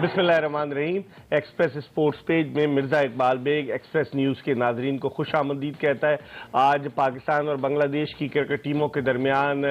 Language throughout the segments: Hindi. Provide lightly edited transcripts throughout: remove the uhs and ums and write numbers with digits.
बिस्मिल्लाहिर्रहमानिर्रहीम। एक्सप्रेस स्पोर्ट्स पेज में मिर्ज़ा इकबाल बेग एक्सप्रेस न्यूज़ के नाजरीन को खुशामदीद कहता है। आज पाकिस्तान और बांग्लादेश की क्रिकेट टीमों के दरमियान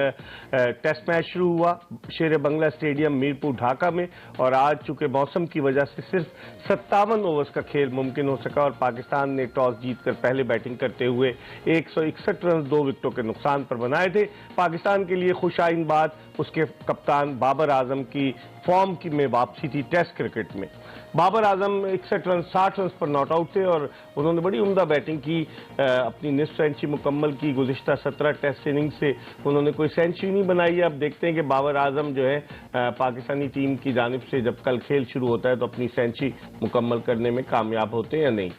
टेस्ट मैच शुरू हुआ शेर बंगला स्टेडियम मीरपुर ढाका में, और आज चूंकि मौसम की वजह से सिर्फ 57 ओवर्स का खेल मुमकिन हो सका और पाकिस्तान ने टॉस जीतकर पहले बैटिंग करते हुए 161 रन 2 विकेटों के नुकसान पर बनाए थे। पाकिस्तान के लिए खुशाइन बात उसके कप्तान बाबर आजम की फॉर्म की में वापसी थी टेस्ट क्रिकेट में। बाबर आजम 61 रन 60 रन पर नॉट आउट थे और उन्होंने बड़ी उम्दा बैटिंग की, अपनी निस्फ सेंचुरी मुकम्मल की। गुज़िश्ता 17 टेस्ट इनिंग से उन्होंने कोई सेंचुरी नहीं बनाई है। अब देखते हैं कि बाबर आजम जो है पाकिस्तानी टीम की जानिब से जब कल खेल शुरू होता है तो अपनी सेंचुरी मुकम्मल करने में कामयाब होते हैं या नहीं।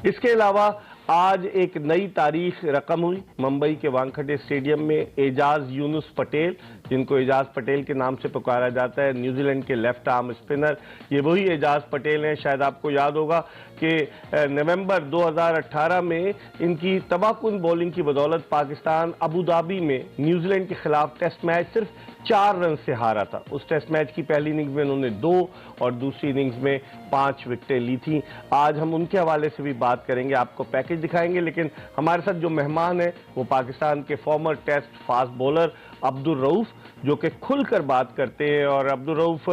इसके अलावा आज एक नई तारीख रकम हुई मुंबई के वानखेड़े स्टेडियम में। एजाज यूनुस पटेल, जिनको एजाज पटेल के नाम से पुकारा जाता है, न्यूजीलैंड के लेफ्ट आर्म स्पिनर, ये वही एजाज पटेल हैं। शायद आपको याद होगा कि नवंबर 2018 में इनकी तबाहकुन बॉलिंग की बदौलत पाकिस्तान अबू धाबी में न्यूजीलैंड के खिलाफ टेस्ट मैच सिर्फ 4 रन से हारा था। उस टेस्ट मैच की पहली इनिंग्स में उन्होंने 2 और दूसरी इनिंग्स में 5 विकेटें ली थी। आज हम उनके हवाले से भी बात करेंगे, आपको पैकेज दिखाएंगे, लेकिन हमारे साथ जो मेहमान है वो पाकिस्तान के former test fast bowler Abdul Rauf, जो कि खुलकर बात करते हैं। और अब्दुल रऊफ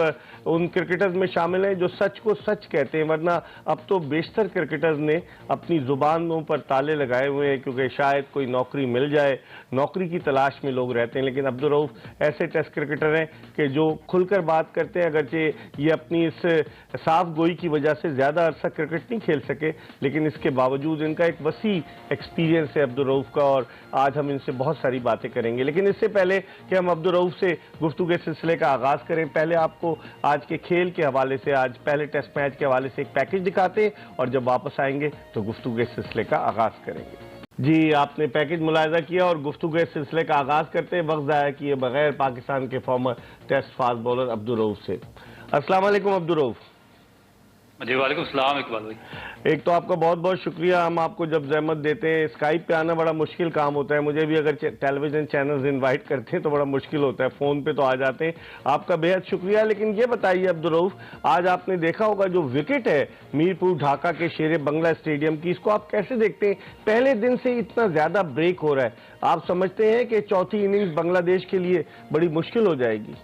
उन क्रिकेटर्स में शामिल हैं जो सच को सच कहते हैं, वरना अब तो बेशतर क्रिकेटर्स ने अपनी जुबानों पर ताले लगाए हुए हैं क्योंकि शायद कोई नौकरी मिल जाए, नौकरी की तलाश में लोग रहते हैं। लेकिन अब्दुल रऊफ ऐसे टेस्ट क्रिकेटर हैं कि जो खुलकर बात करते हैं। अगरचे ये अपनी इस साफ गोई की वजह से ज़्यादा अरसा क्रिकेट नहीं खेल सके, लेकिन इसके बावजूद इनका एक वसी एक्सपीरियंस है अब्दुल रऊफ का, और आज हम इनसे बहुत सारी बातें करेंगे। लेकिन इससे पहले कि हम अब्दुल रऊफ से गुफ्तगू के सिलसिले का आगाज़ करें, पहले आपको आज के खेल के हवाले से, आज पहले टेस्ट मैच के हवाले से एक पैकेज दिखाते हैं और जब वापस आएंगे तो गुफ्तगू के सिलसिले का आगाज़ करेंगे। जी, आपने पैकेज मुलाहिजा किया और गुफ्तगू के सिलसिले का आगाज़ करते हैं वक्त ज़ाया किए बगैर पाकिस्तान के former test fast bowler Abdul Rauf से। अस्सलाम वालेकुम अब्दुल रऊफ। जी वालेकुम सलाम इकबाल भाई। एक तो आपका बहुत बहुत शुक्रिया, हम आपको जब जहमत देते हैं। स्काइप पे आना बड़ा मुश्किल काम होता है, मुझे भी अगर टेलीविजन चैनल्स इनवाइट करते हैं तो बड़ा मुश्किल होता है, फ़ोन पे तो आ जाते हैं। आपका बेहद शुक्रिया। लेकिन ये बताइए अब्दुल रऊफ, आज आपने देखा होगा जो विकेट है मीरपुर ढाका के शेर बंगला स्टेडियम की, इसको आप कैसे देखते हैं? पहले दिन से इतना ज़्यादा ब्रेक हो रहा है, आप समझते हैं कि चौथी इनिंग्स बांग्लादेश के लिए बड़ी मुश्किल हो जाएगी?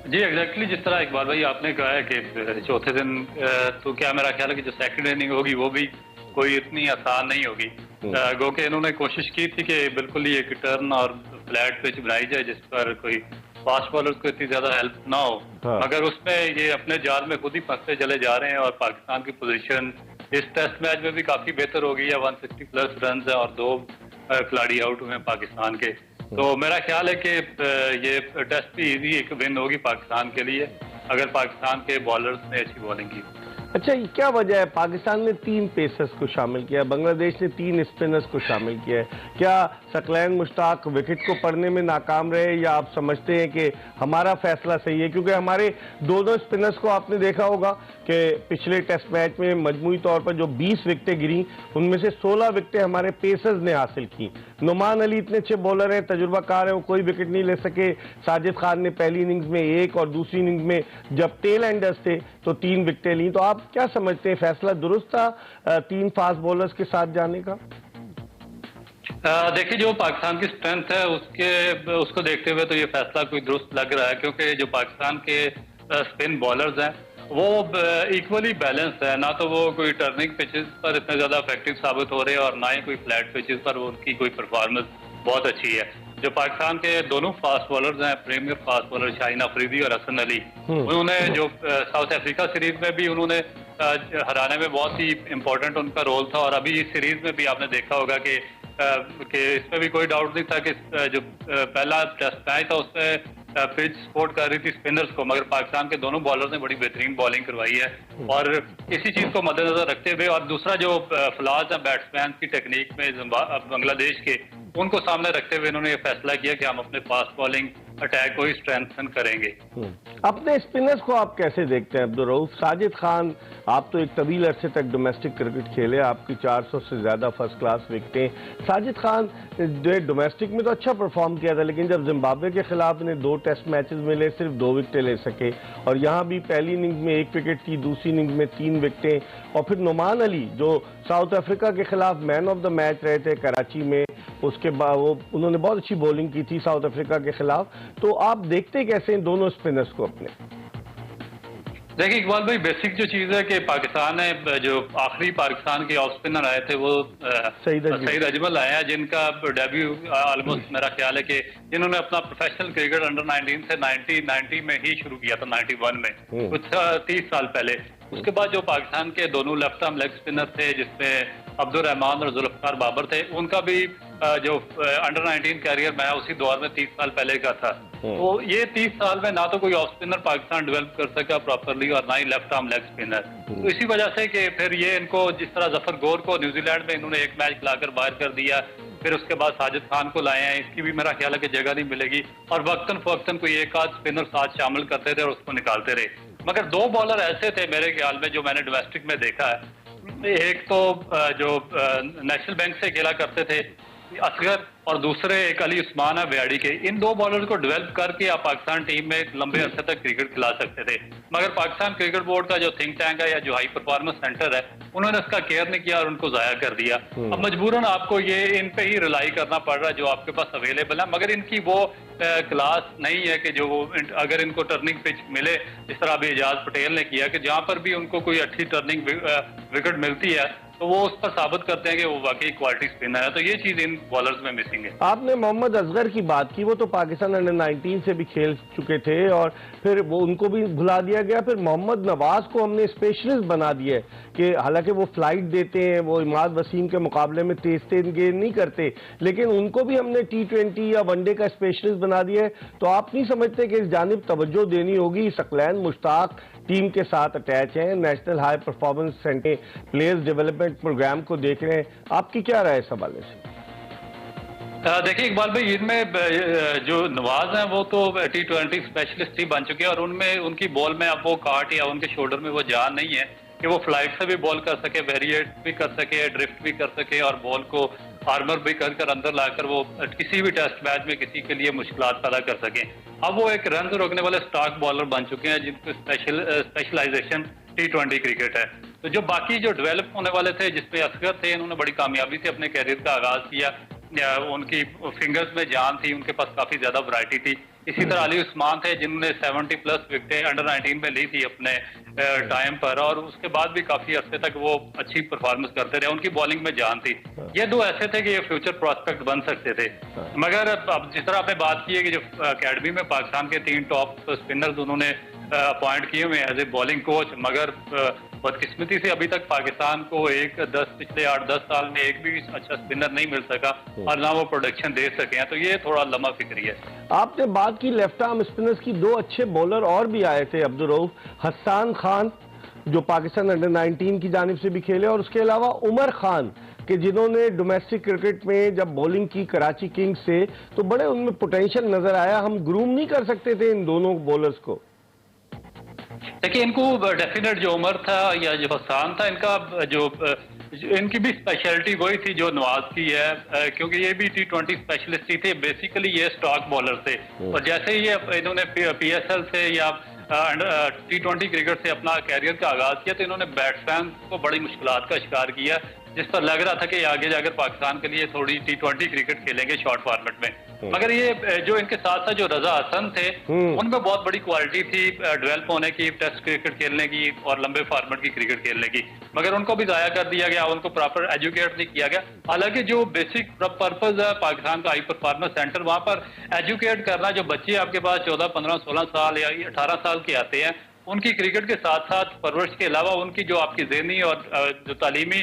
जी एग्जैक्टली, जिस तरह इकबाल भाई आपने कहा है कि चौथे दिन तो क्या मेरा ख्याल है कि जो सेकंड इनिंग होगी वो भी कोई इतनी आसान नहीं होगी। गो के इन्होंने कोशिश की थी कि बिल्कुल ही एक टर्न और फ्लैट पिच बनाई जाए जिस पर कोई फास्ट बॉलर्स को इतनी ज्यादा हेल्प ना हो, मगर उसमें ये अपने जाल में खुद ही फंसते चले जा रहे हैं। और पाकिस्तान की पोजीशन इस टेस्ट मैच में भी काफी बेहतर हो गई है। 160 प्लस रन है और 2 खिलाड़ी आउट हुए हैं पाकिस्तान के। तो मेरा ख्याल है कि ये टेस्ट भी इजी एक विन होगी पाकिस्तान के लिए अगर पाकिस्तान के बॉलर्स ने अच्छी बॉलिंग की। अच्छा, ये क्या वजह है? पाकिस्तान ने 3 पेसर्स को शामिल किया, बांग्लादेश ने 3 स्पिनर्स को शामिल किया है। क्या सकलैन मुश्ताक विकेट को पढ़ने में नाकाम रहे, या आप समझते हैं कि हमारा फैसला सही है? क्योंकि हमारे दोनों स्पिनर्स को आपने देखा होगा कि पिछले टेस्ट मैच में मजमूई तौर पर जो 20 विकेटें गिरी, उनमें से 16 विकेटें हमारे पेसर्स ने हासिल की। नुमान अली इतने अच्छे बॉलर हैं, तजुर्बाकार हैं, वो कोई विकेट नहीं ले सके। साजिद खान ने पहली इनिंग्स में 1 और दूसरी इनिंग्स में जब टेल एंडर्स थे तो 3 विकेटें ली। तो आप क्या समझते हैं, फैसला दुरुस्त था 3 फास्ट बॉलर्स के साथ जाने का? देखिए, जो पाकिस्तान की स्ट्रेंथ है उसको देखते हुए तो ये फैसला कोई दुरुस्त लग रहा है, क्योंकि जो पाकिस्तान के स्पिन बॉलर्स हैं वो इक्वली बैलेंस है। ना तो वो कोई टर्निंग पिचेस पर इतने ज्यादा इफेक्टिव साबित हो रहे हैं और ना ही कोई फ्लैट पिचेस पर उनकी कोई परफॉर्मेंस बहुत अच्छी है। जो पाकिस्तान के दोनों फास्ट बॉलर्स हैं, premier fast bowler Shaheen Afridi और हसन अली, उन्होंने जो साउथ अफ्रीका सीरीज में भी उन्होंने हराने में बहुत ही इंपॉर्टेंट उनका रोल था। और अभी इस सीरीज में भी आपने देखा होगा कि इसमें भी कोई डाउट नहीं था कि जो पहला टेस्ट मैच था उसमें पिच सपोर्ट कर रही थी स्पिनर्स को, मगर पाकिस्तान के दोनों बॉलर्स ने बड़ी बेहतरीन बॉलिंग करवाई है। और इसी चीज को मद्देनजर रखते हुए और दूसरा जो फ्लॉज है बैट्समैन की टेक्निक में बांग्लादेश के, उनको सामने रखते हुए इन्होंने ये फैसला किया कि हम अपने फास्ट बॉलिंग अटैक को ही स्ट्रेंथन करेंगे। अपने स्पिनर्स को आप कैसे देखते हैं अब्दुल रऊफ? साजिद खान, आप तो एक तवील अरसे तक डोमेस्टिक क्रिकेट खेले, आपकी 400 से ज्यादा फर्स्ट क्लास विकेटें। साजिद खान जो डोमेस्टिक में तो अच्छा परफॉर्म किया था, लेकिन जब जिम्बाब्वे के खिलाफ इन्हें 2 टेस्ट मैचेस मिले, सिर्फ 2 विकेटें ले सके, और यहाँ भी पहली इनिंग्स में 1 विकेट थी, दूसरी इनिंग्स में 3 विकेटें। और फिर नुमान अली जो साउथ अफ्रीका के खिलाफ मैन ऑफ द मैच रहे थे कराची में, उसके बाद वो उन्होंने बहुत अच्छी बॉलिंग की थी साउथ अफ्रीका के खिलाफ। तो आप देखते कैसे इन दोनों स्पिनर्स को अपने? देखिए इकबाल भाई, बेसिक जो चीज है कि पाकिस्तान है, जो आखिरी पाकिस्तान के ऑफ स्पिनर आए थे वो सईद अजमल आए हैं, जिनका डेब्यू ऑलमोस्ट मेरा ख्याल है कि जिन्होंने अपना प्रोफेशनल क्रिकेट अंडर 19 से 90 में ही शुरू किया था, 91 में, कुछ 30 साल पहले। उसके बाद जो पाकिस्तान के दोनों लेफ्ट आर्म लेग स्पिनर थे, जिसमें अब्दुल रहमान और जुल्फकार बाबर थे, उनका भी जो अंडर 19 कैरियर मैं उसी दौर में 30 साल पहले का था। तो ये 30 साल में ना तो कोई ऑफ स्पिनर पाकिस्तान डेवलप कर सका प्रॉपरली, और ना ही लेफ्ट आर्म लेग स्पिनर। तो इसी वजह से कि फिर ये इनको, जिस तरह जफर गौर को न्यूजीलैंड में इन्होंने 1 मैच खिलाकर बाहर कर दिया, फिर उसके बाद साजिद खान को लाए हैं, इसकी भी मेरा ख्याल है कि जगह नहीं मिलेगी, और वक्तन फवक्तन कोई एक आध स्पिनर साथ शामिल करते थे और उसको निकालते रहे। मगर 2 बॉलर ऐसे थे मेरे ख्याल में जो मैंने डोमेस्टिक में देखा है। एक तो जो नेशनल बैंक से खेला करते थे असगर, और दूसरे एक अली उस्मान है बिहाड़ी के। इन 2 बॉलर को डेवलप करके आप पाकिस्तान टीम में लंबे अरसे तक क्रिकेट खिला सकते थे। मगर पाकिस्तान क्रिकेट बोर्ड का जो थिंक टैंक है या जो हाई परफॉर्मेंस सेंटर है, उन्होंने इसका केयर नहीं किया और उनको जाया कर दिया। अब मजबूरन आपको ये इन पे ही रिलाई करना पड़ रहा है जो आपके पास अवेलेबल है, मगर इनकी वो क्लास नहीं है कि जो अगर इनको टर्निंग पिच मिले, जिस तरह अभी एजाज पटेल ने किया, कि जहां पर भी उनको कोई अच्छी टर्निंग विकेट मिलती है तो वो उस पर साबित करते हैं कि वो वाकई क्वालिटी स्पिनर है। तो ये चीज इन बॉलर्स में मिसिंग है। आपने मोहम्मद असगर की बात की, वो तो पाकिस्तान अंडर 19 से भी खेल चुके थे और फिर वो उनको भी भुला दिया गया। फिर मोहम्मद नवाज को हमने स्पेशलिस्ट बना दिया कि हालांकि वो फ्लाइट देते हैं, वो इमाद वसीम के मुकाबले में तेज गेंद नहीं करते, लेकिन उनको भी हमने T20 या वनडे का स्पेशलिस्ट बना दिया है। तो आप नहीं समझते कि इस जानिब तवज्जो देनी होगी? सकलैन मुश्ताक टीम के साथ अटैच हैं, national high performance centre players development programme को देख रहे हैं, आपकी क्या राय इस हवाले से? देखिए इकबाल भाई, इनमें जो नवाज हैं वो तो T20 स्पेशलिस्ट ही बन चुके हैं, और उनमें उनकी बॉल में अब वो काट या उनके शोल्डर में वो जान नहीं है कि वो फ्लाइट से भी बॉल कर सके, वेरिएट भी कर सके, ड्रिफ्ट भी कर सके, और बॉल को आर्मर भी कर अंदर लाकर वो किसी भी टेस्ट मैच में किसी के लिए मुश्किलात पैदा कर सके। अब वो एक रन रोकने वाले स्टॉक बॉलर बन चुके हैं जिनको स्पेशलाइजेशन T20 क्रिकेट है। तो जो बाकी जो डेवलप होने वाले थे, जिसमें असगर थे, इन्होंने बड़ी कामयाबी से अपने कैरियर का आगाज किया, उनकी फिंगर्स में जान थी, उनके पास काफी ज्यादा वैरायटी थी। इसी तरह अली उस्मान थे जिन्होंने 70+ विकेटें अंडर 19 में ली थी अपने टाइम पर, और उसके बाद भी काफी अरसे तक वो अच्छी परफॉर्मेंस करते रहे, उनकी बॉलिंग में जान थी। ये 2 ऐसे थे कि ये फ्यूचर प्रोस्पेक्ट बन सकते थे। मगर अब जिस तरह आपने बात की है कि जो अकेडमी में पाकिस्तान के 3 टॉप स्पिनर्स उन्होंने अपॉइंट किए हुए एज ए बॉलिंग कोच, मगर बदकिस्मती से अभी तक पाकिस्तान को पिछले 8-10 साल में एक भी अच्छा स्पिनर नहीं मिल सका, और ना वो प्रोडक्शन दे सके हैं। तो ये थोड़ा लम्हा फिक्री है। आपने बात की लेफ्ट आर्म स्पिनर्स की, 2 अच्छे बॉलर और भी आए थे अब्दुल रऊफ, हसन खान जो पाकिस्तान अंडर 19 की जानिब से भी खेले, और उसके अलावा उमर खान कि जिन्होंने डोमेस्टिक क्रिकेट में जब बॉलिंग की कराची किंग्स से, तो बड़े उनमें पोटेंशियल नजर आया। हम ग्रूम नहीं कर सकते थे इन दोनों बॉलर्स को? देखिए इनको डेफिनेट जो उमर था या जो हसान था, इनका जो इनकी भी स्पेशलिटी वही थी जो नवाज की है, क्योंकि ये भी T20 स्पेशलिस्ट ही थे। बेसिकली ये स्टॉक बॉलर थे, और जैसे ही इन्होंने PSL से या T20 क्रिकेट से अपना कैरियर का आगाज किया, तो इन्होंने बैट्समैन को बड़ी मुश्किलात का शिकार किया, जिस पर लग रहा था कि आगे जाकर पाकिस्तान के लिए थोड़ी T20 क्रिकेट खेलेंगे शॉर्ट फॉर्मेट में। मगर ये जो इनके साथ साथ जो रजा हसन थे, उनमें बहुत बड़ी क्वालिटी थी डेवलप होने की, टेस्ट क्रिकेट खेलने की और लंबे फॉर्मेट की क्रिकेट खेलने की, मगर उनको भी जाया कर दिया गया, उनको प्रॉपर एजुकेट नहीं किया गया। हालांकि जो बेसिक पर्पज है पाकिस्तान का हाई परफॉर्मेंस सेंटर, वहां पर एजुकेट करना, जो बच्चे आपके पास 14, 15, 16 साल या 18 साल के आते हैं, उनकी क्रिकेट के साथ साथ परवरिश के अलावा उनकी जो आपकी ज़हनी और जो तालीमी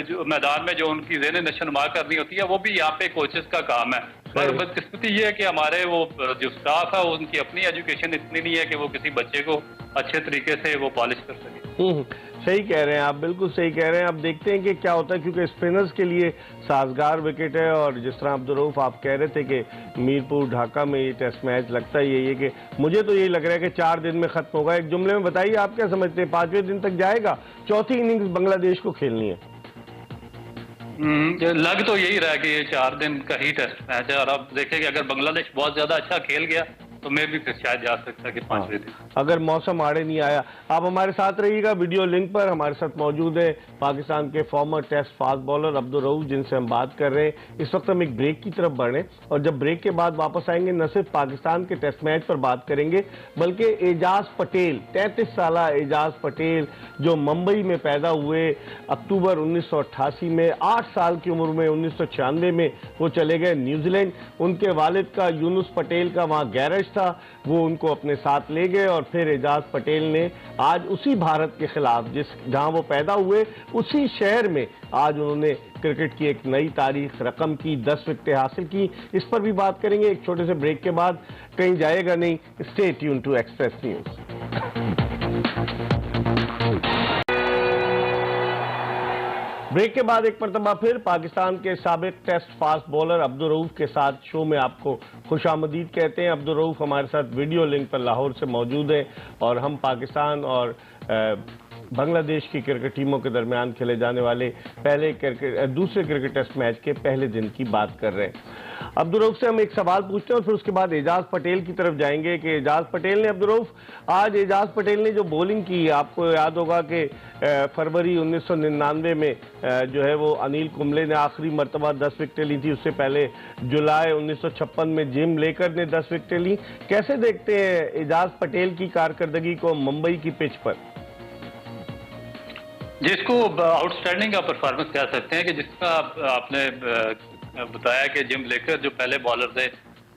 जो मैदान में जो उनकी ज़हनी नशोनुमा करनी होती है, वो भी यहाँ पे कोचेस का काम है। पर बदकिस्मती ये है कि हमारे वो जो स्टाफ है उनकी अपनी एजुकेशन इतनी नहीं है कि वो किसी बच्चे को अच्छे तरीके से वो पॉलिश कर सके। सही कह रहे हैं आप, बिल्कुल सही कह रहे हैं। अब देखते हैं कि क्या होता है, क्योंकि स्पिनर्स के लिए साजगार विकेट है। और जिस तरह अब्दुल रऊफ आप कह रहे थे कि मीरपुर ढाका में ये टेस्ट मैच लगता ही है कि मुझे तो यही लग रहा है कि 4 दिन में खत्म होगा। एक जुमले में बताइए आप क्या समझते हैं, 5वें दिन तक जाएगा? चौथी इनिंग्स बांग्लादेश को खेलनी है। लग तो यही रहा कि ये 4 दिन का ही टेस्ट मैच है, और अब देखें कि अगर बांग्लादेश बहुत ज्यादा अच्छा खेल गया तो मैं भी फिर शायद जा सकता कि 5वें दिन, अगर मौसम आड़े नहीं आया। आप हमारे साथ रहिएगा वीडियो लिंक पर। हमारे साथ मौजूद है पाकिस्तान के former test fast bowler Abdul Rauf, जिनसे हम बात कर रहे हैं। इस वक्त हम एक ब्रेक की तरफ बढ़े, और जब ब्रेक के बाद वापस आएंगे न सिर्फ पाकिस्तान के टेस्ट मैच पर बात करेंगे, बल्कि एजाज पटेल, 33 साल एजाज पटेल, जो मुंबई में पैदा हुए अक्टूबर 1988 में, 8 साल की उम्र में 1996 में वो चले गए न्यूजीलैंड। उनके वालिद का यूनुस पटेल का वहाँ गैरेज था, वो उनको अपने साथ ले गए। और फिर एजाज पटेल ने आज उसी भारत के खिलाफ, जहां वो पैदा हुए, उसी शहर में आज उन्होंने क्रिकेट की एक नई तारीख रकम की, 10 विकेटें हासिल की। इस पर भी बात करेंगे एक छोटे से ब्रेक के बाद। कहीं जाएगा नहीं, stay tune to Express News. Break के बाद एक मरतबा फिर पाकिस्तान के साबिक test fast bowler Abdul Rauf के साथ शो में आपको खुशामदीद कहते हैं। अब्दुल रऊफ हमारे साथ वीडियो लिंक पर लाहौर से मौजूद है, और हम पाकिस्तान और बांग्लादेश की क्रिकेट टीमों के दरमियान खेले जाने वाले दूसरे क्रिकेट टेस्ट मैच के पहले दिन की बात कर रहे हैं। अब्दुल रऊफ से हम एक सवाल पूछते हैं और फिर उसके बाद एजाज पटेल की तरफ जाएंगे कि एजाज पटेल ने, अब्दुल रऊफ, आज एजाज पटेल ने जो बॉलिंग की, आपको याद होगा कि फरवरी 1999 में जो है वो अनिल कुंबले ने आखिरी मरतबा 10 विकेटें ली थी। उससे पहले जुलाई 1956 में जिम लेकर ने 10 विकेटें ली। कैसे देखते हैं एजाज पटेल की कारकर्दगी को मुंबई की पिच पर? जिसको आउटस्टैंडिंग का परफॉर्मेंस कह सकते हैं, कि जिसका आपने बताया कि जिम लेकर जो पहले बॉलर थे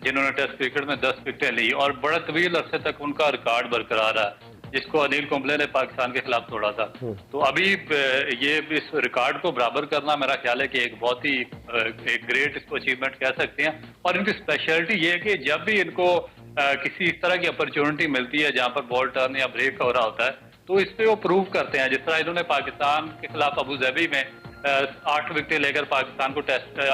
जिन्होंने टेस्ट क्रिकेट में 10 विकेटें ली और बड़ा तवील अरसे तक उनका रिकॉर्ड बरकरार रहा, जिसको अनिल कुंबले ने पाकिस्तान के खिलाफ तोड़ा था। तो अभी ये इस रिकॉर्ड को बराबर करना मेरा ख्याल है कि एक बहुत ही एक ग्रेट इसको अचीवमेंट कह सकते हैं। और इनकी स्पेशलिटी ये है कि जब भी इनको किसी इस तरह की अपॉर्चुनिटी मिलती है जहां पर बॉल टर्न या ब्रेक हो रहा होता है, तो इस पे वो प्रूव करते हैं। जिस तरह इन्होंने पाकिस्तान के खिलाफ अबू धाबी में 8 विकेटें लेकर पाकिस्तान को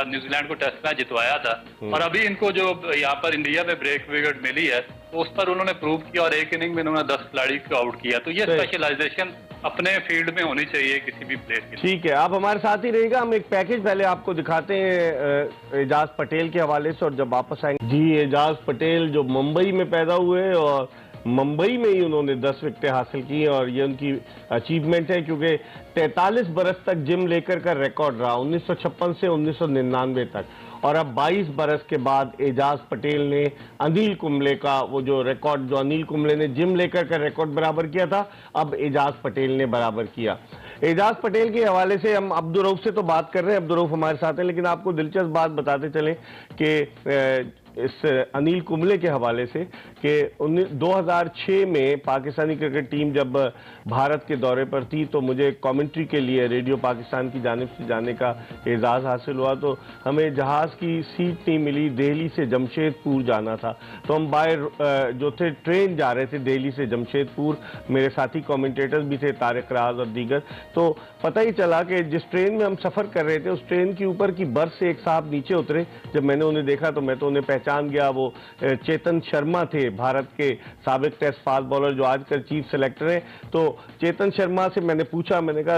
न्यूजीलैंड को टेस्ट मैच जितवाया था, और अभी इनको जो यहाँ पर इंडिया में ब्रेक विकेट मिली है तो उस पर उन्होंने प्रूव किया, और एक इनिंग में उन्होंने 10 खिलाड़ी को आउट किया। तो ये स्पेशलाइजेशन अपने फील्ड में होनी चाहिए किसी भी प्लेयर की। ठीक है, आप हमारे साथ ही रहिएगा। हम एक पैकेज पहले आपको दिखाते हैं एजाज पटेल के हवाले से, और जब वापस आएंगे। जी, एजाज पटेल जो मुंबई में पैदा हुए और मुंबई में ही उन्होंने 10 विकेटें हासिल की, और ये उनकी अचीवमेंट है, क्योंकि 43 बरस तक जिम लेकर का रिकॉर्ड रहा 1956 से 1999 तक। और अब 22 बरस के बाद एजाज पटेल ने अनिल कुंबले का वो जो रिकॉर्ड, जो अनिल कुंबले ने जिम लेकर का रिकॉर्ड बराबर किया था, अब एजाज पटेल ने बराबर किया। एजाज पटेल के हवाले से हम अब्दुल रऊफ से तो बात कर रहे हैं, अब्दुल रऊफ हमारे साथ हैं, लेकिन आपको दिलचस्प बात बताते चलें कि इस अनिल कुंबले के हवाले से कि 2006 में पाकिस्तानी क्रिकेट टीम जब भारत के दौरे पर थी, तो मुझे कमेंट्री के लिए रेडियो पाकिस्तान की जानिब से जाने का एजाज़ हासिल हुआ। तो हमें जहाज़ की सीट नहीं मिली, दिल्ली से जमशेदपुर जाना था, तो हम बाय जो थे ट्रेन जा रहे थे दिल्ली से जमशेदपुर। मेरे साथी कमेंटेटर्स भी थे, तारिक राज और दीगर। तो पता ही चला कि जिस ट्रेन में हम सफ़र कर रहे थे, उस ट्रेन के ऊपर की बर्थ से एक साहब नीचे उतरे। जब मैंने उन्हें देखा तो मैं तो उन्हें पहचान गया। वो चेतन शर्मा थे, भारत के साबिक टेस्ट फास्ट बॉलर जो आजकल चीफ सेलेक्टर हैं। तो चेतन शर्मा से मैंने पूछा, मैंने कहा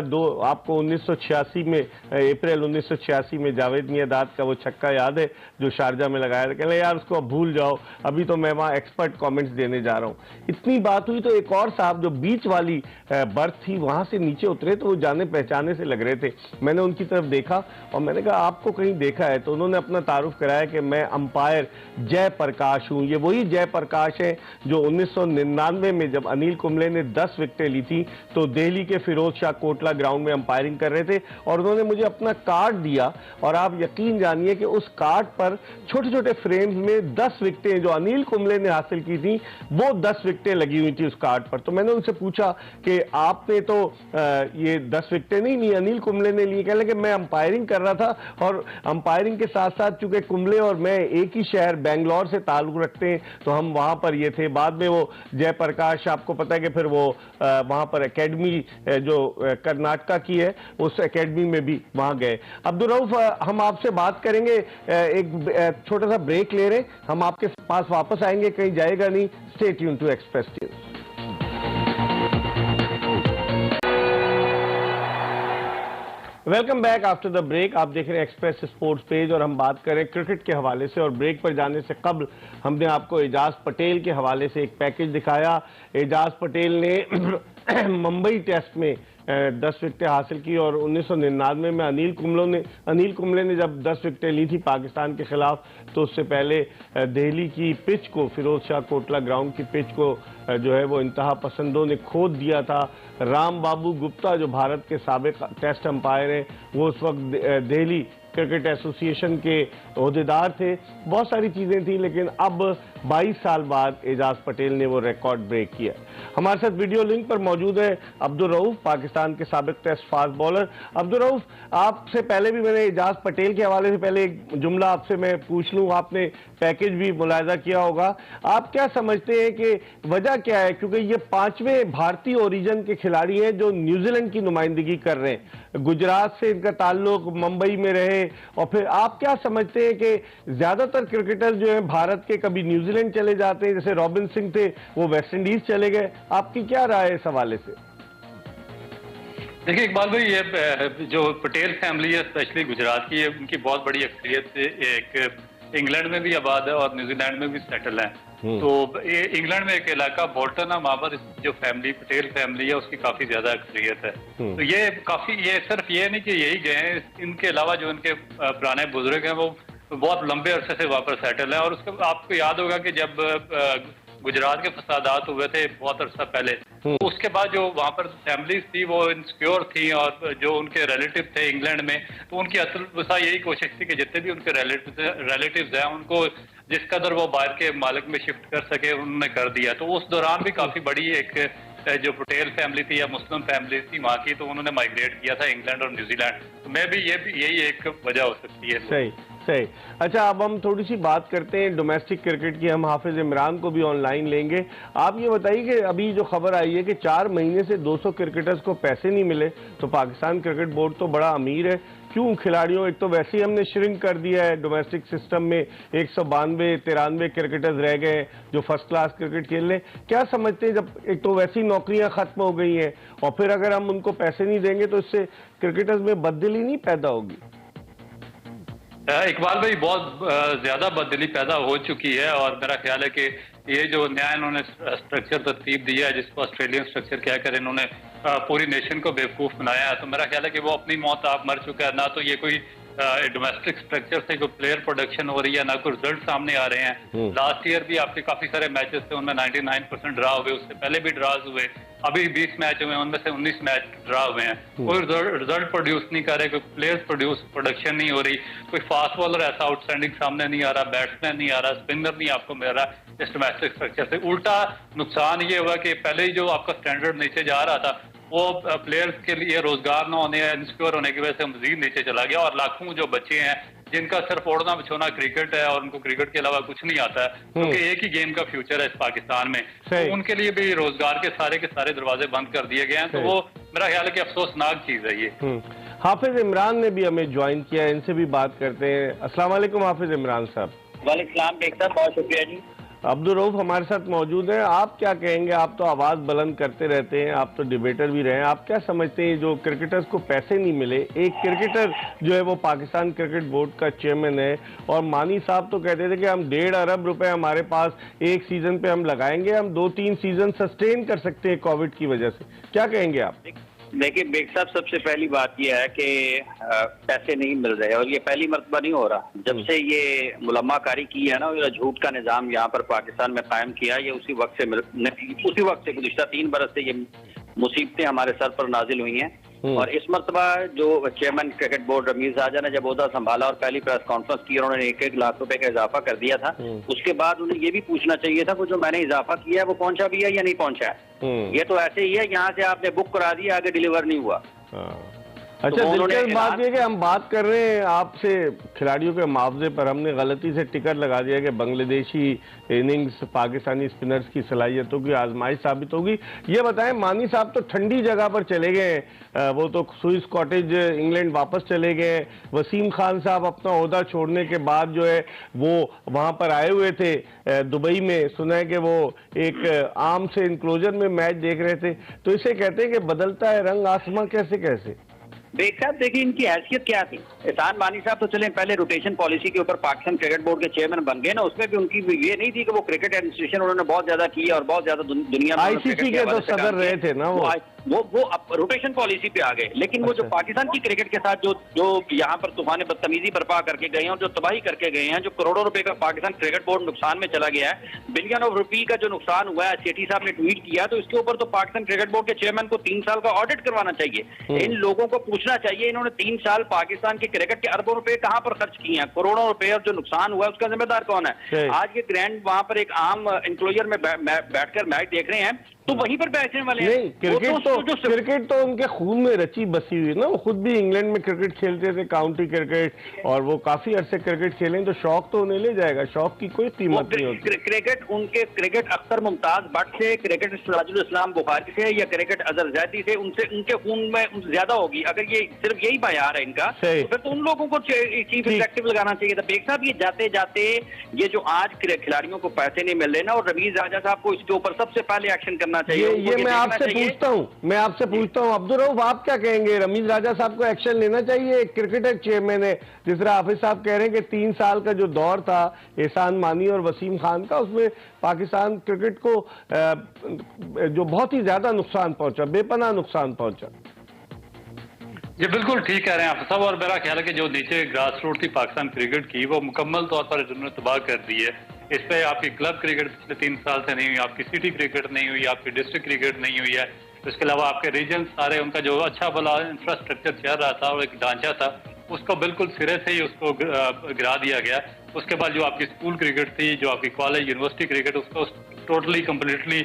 आपको 1986 में, अप्रैल 1986 में जावेद मियांदाद का वो छक्का याद है जो शारजा में लगाया था? कहले यार उसको अब भूल जाओ, अभी तो मैं वहाँ एक्सपर्ट कॉमेंट्स देने जा रहा हूँ। इतनी बात हुई तो एक और साहब जो बीच वाली बर्थ थी वहां से नीचे उतरे, तो वो जाने पहचाने से लग रहे थे। मैंने उनकी तरफ देखा और मैंने कहा आपको कहीं देखा है? तो उन्होंने अपना तारुफ कराया कि मैं अंपायर जयप्रकाश हूं। ये वही जयप्रकाश है जो 1999 में जब अनिल कुंबले ने 10 विकेटें ली थी तो दिल्ली के फिरोज शाह कोटला ग्राउंड में अंपायरिंग कर रहे थे और उन्होंने मुझे अपना कार्ड दिया और आप यकीन जानिए कि उस कार्ड पर छोटे छोटे फ्रेम्स में 10 विकेटें जो अनिल कुंबले ने हासिल की थी वो 10 विकेटें लगी हुई थी उस कार्ड पर। तो मैंने उनसे पूछा कि आपने तो ये 10 विकेटें नहीं ली, अनिल कुंबले ने ली। कहने लगे मैं अंपायरिंग कर रहा था और अंपायरिंग के साथ साथ चूंकि कुंबले और मैं एक ही शहर बेंगलोर से ताल्लुक रखते हैं तो हम वहां पर ये थे। बाद में वो जयप्रकाश आपको पता है कि फिर वो वहां पर एकेडमी जो कर्नाटका की है उस एकेडमी में भी वहां गए। अब्दुल रऊफ, हम आपसे बात करेंगे, एक छोटा सा ब्रेक ले रहे हैं, हम आपके पास वापस आएंगे, कहीं जाएगा नहीं। Stay tune to Express News. Welcome back after the break. आप देख रहे हैं एक्सप्रेस स्पोर्ट्स पेज और हम बात करें क्रिकेट के हवाले से। और ब्रेक पर जाने से कबल हमने आपको एजाज पटेल के हवाले से एक पैकेज दिखाया। एजाज पटेल ने मुंबई टेस्ट में 10 विकेटें हासिल की और 1999 में अनिल कुंबले ने जब 10 विकेटें ली थी पाकिस्तान के खिलाफ तो उससे पहले दिल्ली की पिच को, फिरोज शाह कोटला ग्राउंड की पिच को जो है वो इंतहा पसंदों ने खोद दिया था। राम बाबू गुप्ता जो भारत के साबिक टेस्ट अंपायर हैं वो उस वक्त दिल्ली क्रिकेट एसोसिएशन के ओहदेदार थे। बहुत सारी चीजें थी, लेकिन अब 22 साल बाद एजाज पटेल ने वो रिकॉर्ड ब्रेक किया। हमारे साथ वीडियो लिंक पर मौजूद है अब्दुल रऊफ, पाकिस्तान के साबिक test fast bowler. Abdul Rauf, आपसे पहले भी मैंने एजाज पटेल के हवाले से पहले एक जुमला आपसे मैं पूछ लूं, आपने पैकेज भी मुलाहिजा किया होगा। आप क्या समझते हैं कि वजह क्या है, क्योंकि ये 5वें भारतीय ओरिजिन के खिलाड़ी हैं जो न्यूजीलैंड की नुमाइंदगी कर रहे हैं, गुजरात से इनका ताल्लुक, मुंबई में रहे, और फिर आप क्या समझते हैं कि ज्यादातर क्रिकेटर जो हैं भारत के कभी न्यूजीलैंड चले जाते हैं, जैसे रॉबिन सिंह थे वो वेस्ट इंडीज चले गए, आपकी क्या राय है इस हवाले से? देखिए इकबाल भाई, ये जो पटेल फैमिली है स्पेशली गुजरात की, उनकी बहुत बड़ी अक्सरियत एक इंग्लैंड में भी आबाद है और न्यूजीलैंड में भी सेटल है। तो इंग्लैंड में एक इलाका बोल्टन है, वहां पर जो फैमिली पटेल फैमिली है उसकी काफी ज्यादा अक्सरियत है। तो ये सिर्फ ये नहीं कि यही गए हैं, इनके अलावा जो इनके पुराने बुजुर्ग हैं वो बहुत लंबे अरसे से वहां पर सेटल है। और उसके आपको याद होगा कि जब गुजरात के फसादात हुए थे बहुत अरसा पहले, तो उसके बाद जो वहां पर फैमिलीज थी वो इनसिक्योर थी और जो उनके रिलेटिव थे इंग्लैंड में, तो उनकी असल वसा यही कोशिश थी कि जितने भी उनके रिलेटिव्स हैं उनको जिस कदर वो बाहर के मालिक में शिफ्ट कर सके उन्होंने कर दिया। तो उस दौरान भी काफी बड़ी एक जो पटेल फैमिली थी या मुस्लिम फैमिली थी वहां की, तो उन्होंने माइग्रेट किया था इंग्लैंड और न्यूजीलैंड। तो मैं भी यही एक वजह हो सकती है। सही। अच्छा, अब हम थोड़ी सी बात करते हैं डोमेस्टिक क्रिकेट की। हम हाफिज इमरान को भी ऑनलाइन लेंगे। आप ये बताइए कि अभी जो खबर आई है कि 4 महीने से 200 क्रिकेटर्स को पैसे नहीं मिले, तो पाकिस्तान क्रिकेट बोर्ड तो बड़ा अमीर है, क्यों खिलाड़ियों, एक तो वैसे ही हमने श्रिंक कर दिया है डोमेस्टिक सिस्टम में, 192-93 क्रिकेटर्स रह गए जो फर्स्ट क्लास क्रिकेट खेल रहे। क्या समझते हैं, जब एक तो वैसी नौकरियां खत्म हो गई हैं और फिर अगर हम उनको पैसे नहीं देंगे तो इससे क्रिकेटर्स में बददिली नहीं पैदा होगी? इकबाल भाई, बहुत ज्यादा बददिली पैदा हो चुकी है और मेरा ख्याल है कि ये जो नया इन्होंने स्ट्रक्चर तरतीब दिया है जिसको ऑस्ट्रेलियन स्ट्रक्चर कहकर इन्होंने पूरी नेशन को बेवकूफ बनाया है, तो मेरा ख्याल है कि वो अपनी मौत आप मर चुका है। ना तो ये कोई डोमेस्टिक स्ट्रक्चर से कोई प्लेयर प्रोडक्शन हो रही है, ना कोई रिजल्ट सामने आ रहे हैं। लास्ट ईयर भी आपके काफी सारे मैचेस थे, उनमें 99% ड्रा हुए, उससे पहले भी ड्राज हुए, अभी 20 मैच हुए उनमें से 19 मैच ड्रा हुए हैं। कोई रिजल्ट प्रोड्यूस नहीं कर रहे, कोई प्लेयर्स प्रोडक्शन नहीं हो रही, कोई फास्ट बॉलर ऐसा आउटस्टैंडिंग सामने नहीं आ रहा, बैट्समैन नहीं आ रहा, स्पिनर नहीं आपको मिल रहा इस डोमेस्टिक स्ट्रक्चर से। उल्टा नुकसान ये हुआ कि पहले ही जो आपका स्टैंडर्ड नीचे जा रहा था वो प्लेयर्स के लिए रोजगार न होने, इनसिक्योर होने की वजह से मजीद नीचे चला गया और लाखों जो बच्चे हैं जिनका सिर्फ ओढ़ना बिछोना क्रिकेट है और उनको क्रिकेट के अलावा कुछ नहीं आता है, क्योंकि एक ही गेम का फ्यूचर है इस पाकिस्तान में, तो उनके लिए भी रोजगार के सारे दरवाजे बंद कर दिए गए हैं। तो वो मेरा ख्याल है कि अफसोसनाक चीज है ये। हाफिज इमरान ने भी हमें ज्वाइन किया, इनसे भी बात करते हैं। अस्सलाम वालेकुम हाफिज इमरान साहब। वालेकुम सलाम बेग साहब, बहुत शुक्रिया जी। अब्दुल रऊफ हमारे साथ मौजूद हैं, आप क्या कहेंगे? आप तो आवाज बुलंद करते रहते हैं, आप तो डिबेटर भी रहे हैं, आप क्या समझते हैं जो क्रिकेटर्स को पैसे नहीं मिले? एक क्रिकेटर जो है वो पाकिस्तान क्रिकेट बोर्ड का चेयरमैन है और मानी साहब तो कहते थे कि हम 1.5 अरब रुपए हमारे पास एक सीजन पे हम लगाएंगे, हम 2-3 सीजन सस्टेन कर सकते हैं कोविड की वजह से। क्या कहेंगे आप? देखिए बेग साहब, सबसे पहली बात यह है कि पैसे नहीं मिल रहे और ये पहली मर्तबा नहीं हो रहा। जब से ये मुलम्माकारी की है ना, ये झूठ का निज़ाम यहाँ पर पाकिस्तान में कायम किया, ये उसी वक्त से गुज़िश्ता 3 बरस से ये मुसीबतें हमारे सर पर नाजिल हुई हैं। और इस मरतबा जो चेयरमैन क्रिकेट बोर्ड रमीज राजा ने जब ओहदा संभाला और पहली प्रेस कॉन्फ्रेंस की, उन्होंने 1-1 लाख रुपए का इजाफा कर दिया था। उसके बाद उन्हें ये भी पूछना चाहिए था कि जो मैंने इजाफा किया है वो पहुंचा भी है या नहीं पहुंचा है। ये तो ऐसे ही है, यहाँ से आपने बुक करा दिया, आगे डिलीवर नहीं हुआ। अच्छा, दिलचस्प बात यह कि हम बात कर रहे हैं आपसे खिलाड़ियों के मुआवजे पर। हमने गलती से टिकट लगा दिया कि बांग्लादेशी इनिंग्स पाकिस्तानी स्पिनर्स की सलाहियतों की आजमाइश साबित होगी। ये बताएं, मानी साहब तो ठंडी जगह पर चले गए, वो तो स्विस कॉटेज इंग्लैंड वापस चले गए। वसीम खान साहब अपना ओहदा छोड़ने के बाद जो है वो वहां पर आए हुए थे दुबई में। सुना है कि वो एक आम से इंक्लोजर में मैच देख रहे थे। तो इसे कहते हैं कि बदलता है रंग आसमां कैसे कैसे। बेग साहब देखिए, इनकी हैसियत क्या थी। एहसान मानी साहब तो चले पहले रोटेशन पॉलिसी के ऊपर पाकिस्तान क्रिकेट बोर्ड के चेयरमैन बन गए ना, उसमें भी उनकी ये नहीं थी कि वो क्रिकेट एडमिनिस्ट्रेशन उन्होंने बहुत ज्यादा की और बहुत ज्यादा दुनिया में आईसीसी के तो सदर रहे थे ना वो रोटेशन पॉलिसी पे आ गए। लेकिन वो जो पाकिस्तान की क्रिकेट के साथ जो यहाँ पर तूफान बदतमीजी बर्पा करके गए हैं और जो तबाही करके गए हैं, जो करोड़ों रुपए का पाकिस्तान क्रिकेट बोर्ड नुकसान में चला गया है, बिलियन ऑफ रुपी का जो नुकसान हुआ है, सेठी साहब ने ट्वीट किया, तो इसके ऊपर तो पाकिस्तान क्रिकेट बोर्ड के चेयरमैन को 3 साल का ऑडिट करवाना चाहिए। इन लोगों को पूछना चाहिए इन्होंने 3 साल पाकिस्तान के क्रिकेट के अरबों रुपए कहां पर खर्च किए हैं, करोड़ों रुपए, और जो नुकसान हुआ है उसका जिम्मेदार कौन है। आज के ग्रैंड वहां पर एक आम इंक्लोजर में बैठकर मैच देख रहे हैं तो वहीं पर बैठने वाले हैं। क्रिकेट तो उनके खून में रची बसी हुई ना। वो खुद भी इंग्लैंड में क्रिकेट खेलते थे, काउंटी क्रिकेट, और वो काफी अरसे क्रिकेट खेलें तो शौक तो उन्हें ले जाएगा। शौक की कोई कीमत नहीं होती। क्रिकेट अख्तर मुमताज भट्ट से, क्रिकेट सिराजुल इस्लाम बुखारी से या क्रिकेट अजहर जैदी से, उनके खून में ज्यादा होगी। अगर ये सिर्फ यही बायार है इनका, तो फिर तो उन लोगों को चीफ एग्जेक्टिव लगाना चाहिए था। बेग साहब, ये जाते जाते ये जो आज खिलाड़ियों को पैसे नहीं मिल रहे ना, और रमीज राजा साहब को इसके ऊपर सबसे पहले एक्शन करना चाहिए। ये मैं आपसे पूछता हूं अब्दुल रऊफ, आप क्या कहेंगे? रमीज राजा साहब को एक्शन लेना चाहिए? क्रिकेटर चेयरमैन है, जिस तरह हाफिज साहब कह रहे हैं कि 3 साल का जो दौर था एहसान मानी और वसीम खान का, उसमें पाकिस्तान क्रिकेट को जो बहुत ही ज्यादा नुकसान पहुंचा, बेपनाह नुकसान पहुंचा। ये बिल्कुल ठीक कह रहे हैं आप सब। और मेरा ख्याल है कि जो नीचे ग्रास रूट थी पाकिस्तान क्रिकेट की, वो मुकम्मल तौर पर उन्होंने तबाह कर दी है। इस पे आपकी क्लब क्रिकेट पिछले 3 साल से नहीं हुई, आपकी सिटी क्रिकेट नहीं हुई, आपकी डिस्ट्रिक्ट क्रिकेट नहीं हुई है। इसके अलावा आपके रीजन सारे, उनका जो अच्छा भला इंफ्रास्ट्रक्चर चल रहा था और एक ढांचा था, उसको बिल्कुल सिरे से ही उसको गिरा दिया गया। उसके बाद जो आपकी स्कूल क्रिकेट थी, जो आपकी कॉलेज यूनिवर्सिटी क्रिकेट, उसको टोटली कम्प्लीटली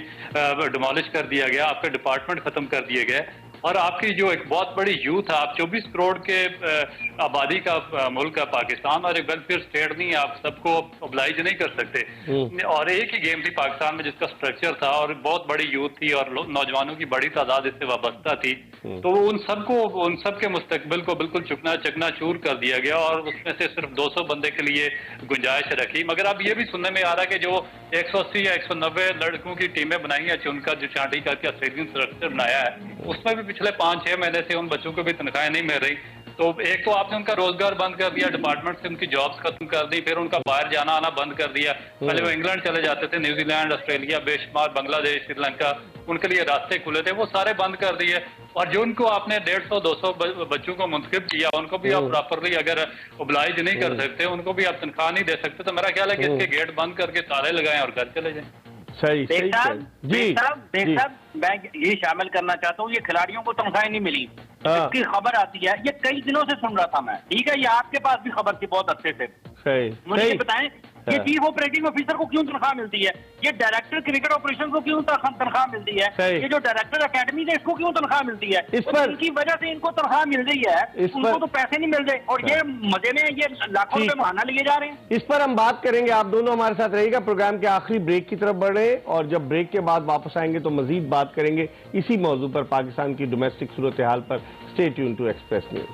डिमोलिश कर दिया गया। आपके डिपार्टमेंट खत्म कर दिए गए। और आपकी जो एक बहुत बड़ी यूथ है, आप 24 करोड़ के आबादी का मुल्क है पाकिस्तान, और एक वेलफेयर स्टेट नहीं है, आप सबको ऑब्लाइज नहीं कर सकते। और एक ही गेम थी पाकिस्तान में जिसका स्ट्रक्चर था, और बहुत बड़ी यूथ थी और नौजवानों की बड़ी तादाद इससे वाबस्ता थी। तो उन सब के मुस्तकबिल को बिल्कुल चकनाचूर कर दिया गया, और उसमें से सिर्फ 200 बंदे के लिए गुंजाइश रखी। मगर अब ये भी सुनने में आ रहा है कि जो 180 या 190 लड़कों की टीमें बनाई हैं, उनका जो चांटी करके ऑस्ट्रेलियन स्ट्रक्चर बनाया है, उसमें भी पिछले 5-6 महीने से उन बच्चों को भी तनख्वाहें नहीं मिल रही। तो एक तो आपने उनका रोजगार बंद कर दिया, डिपार्टमेंट से उनकी जॉब्स खत्म कर दी, फिर उनका बाहर जाना आना बंद कर दिया। पहले वो इंग्लैंड चले जाते थे, न्यूजीलैंड, ऑस्ट्रेलिया, बेशुमार बांग्लादेश, श्रीलंका, उनके लिए रास्ते खुले थे, वो सारे बंद कर दिए। और जो उनको आपने 150-200 बच्चों को मुंतखब किया, उनको भी आप प्रॉपरली अगर ओब्लाइज नहीं कर सकते, उनको भी आप तनख्वाह नहीं दे सकते, तो मेरा ख्याल है कि इसके गेट बंद करके ताले लगाएं और घर चले जाएं। सही साहब, मैं ये शामिल करना चाहता हूँ, ये खिलाड़ियों को तनख्वाहें नहीं मिली, इसकी खबर आती है, ये कई दिनों से सुन रहा था मैं। ठीक है, ये आपके पास भी खबर थी बहुत अच्छे से। मुझे बताएं, ये चीफ ऑपरेटिंग ऑफिसर को क्यों तनख्वाह मिलती है? ये डायरेक्टर क्रिकेट ऑपरेशन को क्यों तनख्वाह मिलती है? ये जो डायरेक्टर अकेडमी है, इसको क्यों तनख्वाह मिलती है? इस पर इनकी वजह से इनको तनख्वाह मिल रही है, उनको तो पैसे नहीं मिल रहे, और ये मजे में ये लाखों रुपए महाना लिए जा रहे हैं। इस पर हम बात करेंगे, आप दोनों हमारे साथ रहिएगा। प्रोग्राम के आखिरी ब्रेक की तरफ बढ़ रहे हैं, और जब ब्रेक के बाद वापस आएंगे तो मजीद बात करेंगे इसी मौजू पर, पाकिस्तान की डोमेस्टिक सूरत हाल पर। Stay tune to Express News.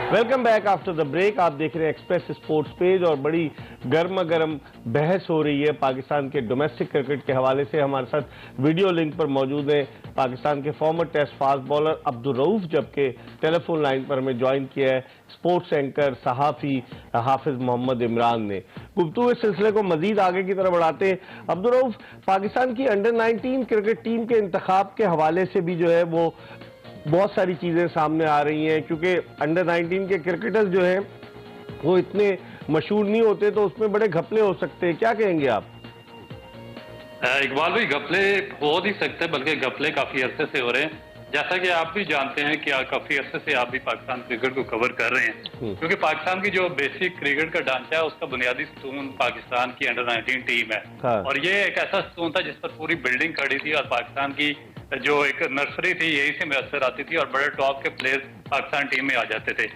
Welcome back after the break. आप देख रहे हैं एक्सप्रेस स्पोर्ट्स पेज और बड़ी गर्मा गर्म बहस हो रही है पाकिस्तान के डोमेस्टिक क्रिकेट के हवाले से। हमारे साथ वीडियो लिंक पर मौजूद हैं पाकिस्तान के former test fast bowler Abdul Rauf, जबकि टेलीफोन लाइन पर हमें ज्वाइन किया है स्पोर्ट्स एंकर सहाफ़ी हाफिज मोहम्मद इमरान ने। गुफ्तगू इस सिलसिले को मजीद आगे की तरफ बढ़ाते हैं। अब्दुल रऊफ, पाकिस्तान की अंडर 19 क्रिकेट टीम के इंतखाब के हवाले से भी जो है वो बहुत सारी चीजें सामने आ रही हैं, क्योंकि अंडर 19 के क्रिकेटर्स जो हैं वो इतने मशहूर नहीं होते, तो उसमें बड़े घपले हो सकते हैं। क्या कहेंगे आप? इकबाल भाई, घपले हो नहीं सकते, बल्कि घपले काफी अरसे से हो रहे हैं। जैसा कि आप भी जानते हैं कि काफी अरसे से आप भी पाकिस्तान क्रिकेट को कवर कर रहे हैं, क्योंकि पाकिस्तान की जो बेसिक क्रिकेट का ढांचा है उसका बुनियादी स्तून पाकिस्तान की अंडर 19 टीम है। हाँ। और ये एक ऐसा स्तून था जिस पर पूरी बिल्डिंग खड़ी थी और पाकिस्तान की जो एक नर्सरी थी यही से मैसर आती थी और बड़े टॉप के प्लेयर्स पाकिस्तान टीम में आ जाते थे।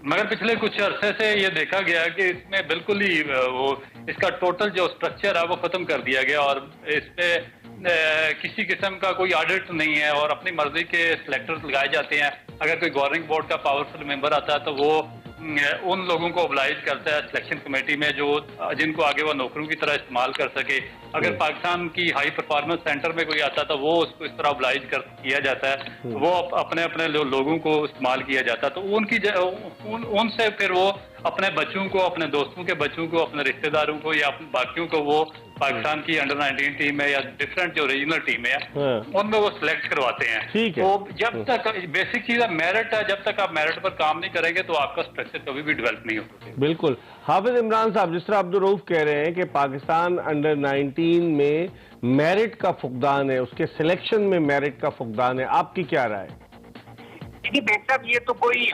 मगर पिछले कुछ अरसे से ये देखा गया कि इसमें बिल्कुल ही वो इसका टोटल जो स्ट्रक्चर है वो खत्म कर दिया गया और इस पे किसी किस्म का कोई ऑडिट नहीं है और अपनी मर्जी के सिलेक्टर्स लगाए जाते हैं। अगर कोई गवर्निंग बोर्ड का पावरफुल मेंबर आता है तो वो उन लोगों को ऑब्लाइज करता है सिलेक्शन कमेटी में जो जिनको आगे वो नौकरों की तरह इस्तेमाल कर सके। अगर पाकिस्तान की हाई परफॉर्मेंस सेंटर में कोई आता तो वो उसको इस तरह ऑब्लाइज किया जाता है, वो अपने अपने लोगों को इस्तेमाल किया जाता है। तो उनसे फिर वो अपने बच्चों को, अपने दोस्तों के बच्चों को, अपने रिश्तेदारों को या बाकियों को वो पाकिस्तान की अंडर 19 टीम है या डिफरेंट जो रीजनल टीम है उनमें वो सिलेक्ट करवाते हैं। तो जब तक बेसिक चीज है मेरिट है, जब तक आप मेरिट पर काम नहीं करेंगे तो आपका स्ट्रक्चर कभी भी डेवलप नहीं हो सकता। बिल्कुल। हाफिज इमरान साहब, जिस तरह अब्दुल रऊफ कह रहे हैं कि पाकिस्तान अंडर 19 में मेरिट का फुकदान है, उसके सिलेक्शन में मेरिट का फुकदान है, आपकी क्या राय? देखिए बेहतर, ये तो कोई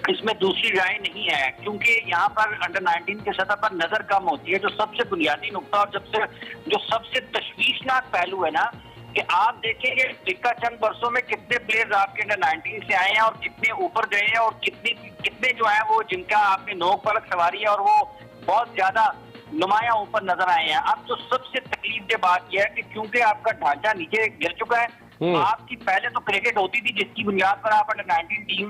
इसमें दूसरी राय नहीं है, क्योंकि यहाँ पर अंडर 19 के सतह पर नजर कम होती है। जो सबसे बुनियादी नुकता और जो सबसे तशवीशनाक पहलू है ना, कि आप देखेंगे पिछले चंद वर्षों में कितने प्लेयर्स आपके अंडर 19 से आए हैं और कितने ऊपर गए हैं और कितने जो है वो जिनका आपने नोक पलक सवारी है और वो बहुत ज्यादा नुमाया ऊपर नजर आए हैं। अब जो सबसे तकलीफ की बात यह है कि क्योंकि आपका ढांचा नीचे गिर चुका है, आपकी पहले तो क्रिकेट होती थी जिसकी बुनियाद पर आप अंडर 19 टीम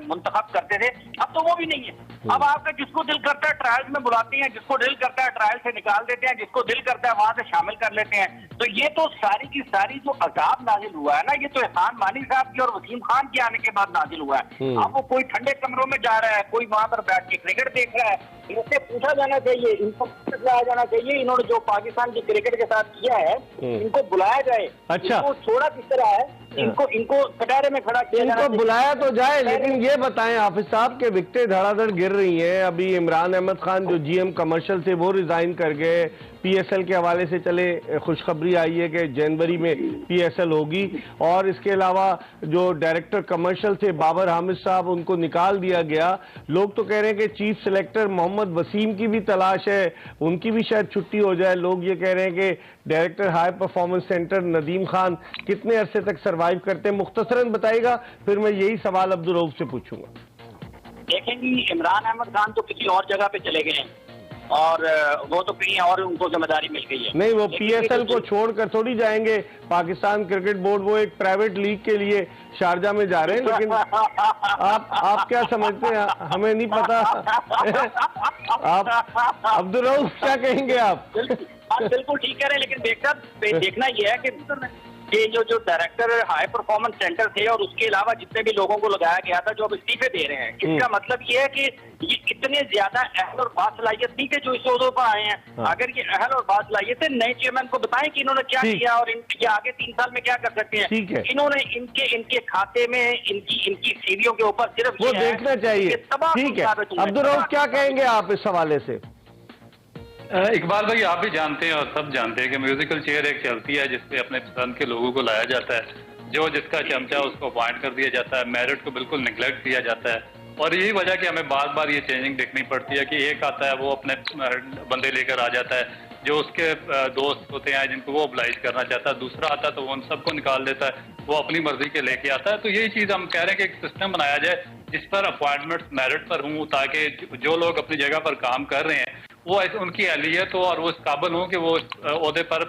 मुंतखब करते थे, अब तो वो भी नहीं है। अब आपका जिसको दिल करता है ट्रायल्स में बुलाते हैं, जिसको दिल करता है ट्रायल से निकाल देते हैं, जिसको दिल करता है वहां से शामिल कर लेते हैं। तो ये तो सारी की सारी जो अजाब नाजिल हुआ है ना, ये तो एहसान मानी साहब की और वसीम खान के आने के बाद नाजिल हुआ है। अब वो कोई ठंडे कमरों में जा रहा है, कोई वहां पर बैठ के क्रिकेट देख रहा है। इनसे पूछा जाना चाहिए, इनको लाया जाना चाहिए, इन्होंने जो पाकिस्तान की क्रिकेट के साथ किया है इनको बुलाया जाए। अच्छा, इनको छोड़ा किस तरह है, इनको कटारे में खड़ा किया, इनको बुलाया तो जाए। लेकिन ये बताएं हाफिज साहब के विकेटें धड़ाधड़ गिर रही हैं। अभी इमरान अहमद खान जो जीएम कमर्शियल थे वो रिजाइन कर गए, पीएसएल के हवाले से चले खुशखबरी आई है कि जनवरी में पीएसएल होगी, और इसके अलावा जो डायरेक्टर कमर्शियल थे बाबर हामिद साहब उनको निकाल दिया गया। लोग तो कह रहे हैं कि चीफ सिलेक्टर मोहम्मद वसीम की भी तलाश है, उनकी भी शायद छुट्टी हो जाए। लोग ये कह रहे हैं कि director high performance centre Nadeem Khan कितने अरसे तक सर्वाइव करते हैं। मुख्तसरन बताइएगा, फिर मैं यही सवाल अब्दुल रऊफ से पूछूंगा। देखेंगे इमरान अहमद खान तो किसी और जगह पे चले गए हैं और वो तो कहीं और उनको जिम्मेदारी मिल गई है। नहीं, वो पीएसएल को छोड़कर थोड़ी जाएंगे। पाकिस्तान क्रिकेट बोर्ड वो एक प्राइवेट लीग के लिए शारजा में जा रहे हैं। लेकिन आप क्या समझते हैं, हमें नहीं पता। आप अब्दुल रऊफ क्या कहेंगे आप? बिल्कुल ठीक कह रहे हैं, लेकिन देखना यह है कि ये जो डायरेक्टर हाई परफॉर्मेंस सेंटर थे और उसके अलावा जितने भी लोगों को लगाया गया था जो अब इस्तीफे दे रहे हैं, इसका मतलब ये है कि ये इतने ज्यादा अहल और बासलाहियत नहीं के जो इस ओहदों पर आए हैं। अगर ये अहल और बासलाहियत है, नए चेयरमैन को बताएं कि इन्होंने क्या किया और ये आगे 3 साल में क्या कर सकते हैं। इन्होंने इनके खाते में इनकी सीढ़ियों के ऊपर सिर्फ वो देखना चाहिए। ठीक है, अब्दुल रऊफ क्या कहेंगे आप इस हवाले से? इकबाल भाई, आप भी जानते हैं और सब जानते हैं कि म्यूजिकल चेयर एक चलती है जिसपे अपने पसंद के लोगों को लाया जाता है, जो जिसका चमचा उसको अपॉइंट कर दिया जाता है, मेरिट को बिल्कुल निगलेक्ट किया जाता है। और यही वजह कि हमें बार बार ये चेंजिंग देखनी पड़ती है कि एक आता है वो अपने बंदे लेकर आ जाता है जो उसके दोस्त होते हैं जिनको वो ऑब्लाइज करना चाहता है, दूसरा आता है तो वो उन सबको निकाल देता है, वो अपनी मर्जी के लेके आता है। तो यही चीज हम कह रहे हैं कि एक सिस्टम बनाया जाए जिस पर अपॉइंटमेंट्स मेरिट पर हों, ताकि जो लोग अपनी जगह पर काम कर रहे हैं वो उनकी अहलियत हो और वो इस काबिल हो कि वो ओहदे पर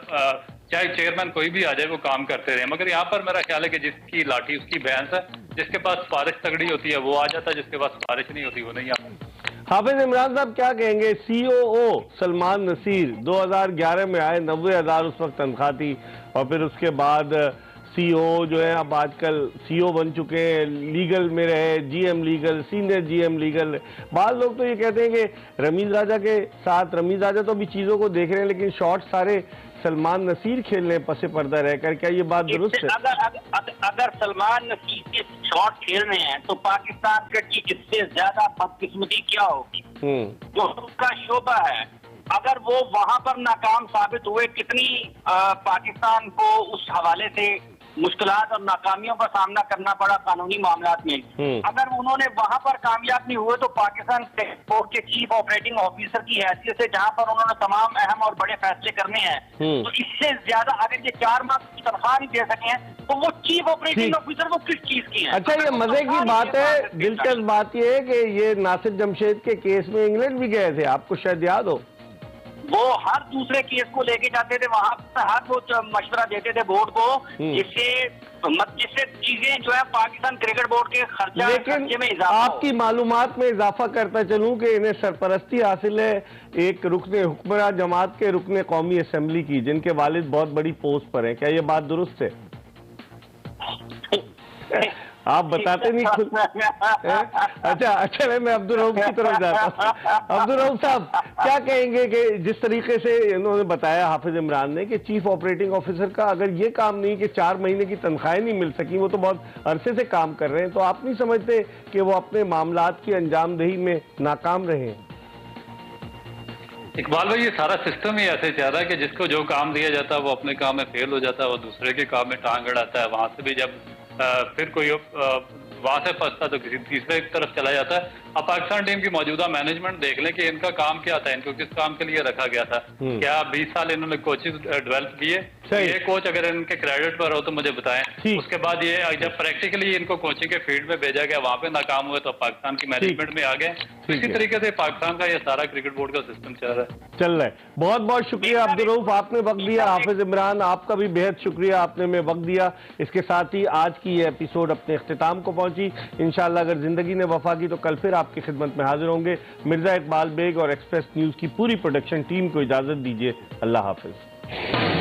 चाहे चेयरमैन कोई भी आ जाए वो काम करते रहे, मगर यहाँ पर मेरा ख्याल है कि जिसकी लाठी उसकी भैंस है, जिसके पास सिफारिश तगड़ी होती है वो आ जाता है, जिसके पास सिफारिश नहीं होती वो नहीं आता। हाफिज इमरान साहब क्या कहेंगे? सीओओ सलमान नसीर 2011 में आए, 90,000 उस वक्त तनख्वाह थी, और फिर उसके बाद सीओ जो है अब आजकल सीओ बन चुके हैं, लीगल में रहे, GM legal, senior GM legal. बाद लोग तो ये कहते हैं कि रमीज राजा के साथ, रमीज राजा तो अभी चीजों को देख रहे हैं लेकिन शॉट सारे सलमान नसीर खेल रहे हैं पसे पर्दा रहकर। क्या ये बात दुरुस्त है? अगर सलमान नसीर के शॉट खेल रहे हैं तो पाकिस्तान की इससे ज्यादा बदकिस्मती क्या होगी? जो उसका शोबा है, अगर वो वहां पर नाकाम साबित हुए, कितनी पाकिस्तान को उस हवाले से मुश्किलात और नाकामियों का सामना करना पड़ा कानूनी मामलात में। अगर उन्होंने वहां पर कामयाब नहीं हुए तो पाकिस्तान बोर्ड के चीफ ऑपरेटिंग ऑफिसर की हैसियत से, जहां पर उन्होंने तमाम अहम और बड़े फैसले करने हैं, तो इससे ज्यादा अगर ये 4 माह की तनख्वाह नहीं दे सके हैं तो वो चीफ ऑपरेटिंग ऑफिसर वो किस चीज की है? अच्छा, ये मजे की बात है, दिलचस्प बात यह है कि ये नासिर जमशेद के केस में इंग्लैंड भी गए थे, आपको शायद याद हो। वो हर दूसरे केस को लेके जाते थे वहां पर, हर वो मशवरा देते थे बोर्ड को, जिससे चीजें जो है पाकिस्तान क्रिकेट बोर्ड के खर्चे में इजाफा। आपकी मालूमात में इजाफा करता चलूं कि इन्हें सरपरस्ती हासिल है एक रुकने हुक्मरां जमात के रुकने कौमी असम्बली की, जिनके वालिद बहुत बड़ी पोस्ट पर हैं। क्या ये बात दुरुस्त है? आप बताते नहीं खुद। अच्छा मैं अब्दुल रऊफ की तरफ जाता हूँ। अब्दुल रऊफ साहब क्या कहेंगे कि जिस तरीके से इन्होंने बताया हाफिज इमरान ने कि चीफ ऑपरेटिंग ऑफिसर का अगर ये काम नहीं कि 4 महीने की तनख्वाहें नहीं मिल सकी, वो तो बहुत अरसे से काम कर रहे हैं, तो आप नहीं समझते कि वो अपने मामलात की अंजामदही में नाकाम रहे हैं? इकबाल भाई, ये सारा सिस्टम ही ऐसे चल रहा है कि जिसको जो काम दिया जाता है वो अपने काम में फेल हो जाता है, वो दूसरे के काम में टांग अड़ाता है, वहां से भी जब फिर कोई वहां से फंसता तो किसी तीसरे की तरफ चला जाता है। अब पाकिस्तान टीम की मौजूदा मैनेजमेंट देख लें कि इनका काम क्या था, इनको किस काम के लिए रखा गया था। क्या 20 साल इन्होंने कोचेज डेवलप किए? ये कोच अगर इनके क्रेडिट पर हो तो मुझे बताएं। उसके बाद ये जब प्रैक्टिकली इनको कोचिंग के फील्ड में भेजा गया, वहां पे नाकाम हुए तो पाकिस्तान की मैनेजमेंट में आ गए। इसी तरीके से पाकिस्तान का ये सारा क्रिकेट बोर्ड का सिस्टम चल रहा है। बहुत बहुत शुक्रिया अब्दुल रऊफ, आपने वक्त दिया। हाफिज इमरान, आपका भी बेहद शुक्रिया, आपने में वक्त दिया। इसके साथ ही आज की ये एपिसोड अपने इख्तिताम को पहुंची। इंशाअल्लाह अगर जिंदगी ने वफा की तो कल फिर आपकी खिदमत में हाजिर होंगे। मिर्जा इकबाल बेग और एक्सप्रेस न्यूज की पूरी प्रोडक्शन टीम को इजाजत दीजिए। अल्लाह हाफिज।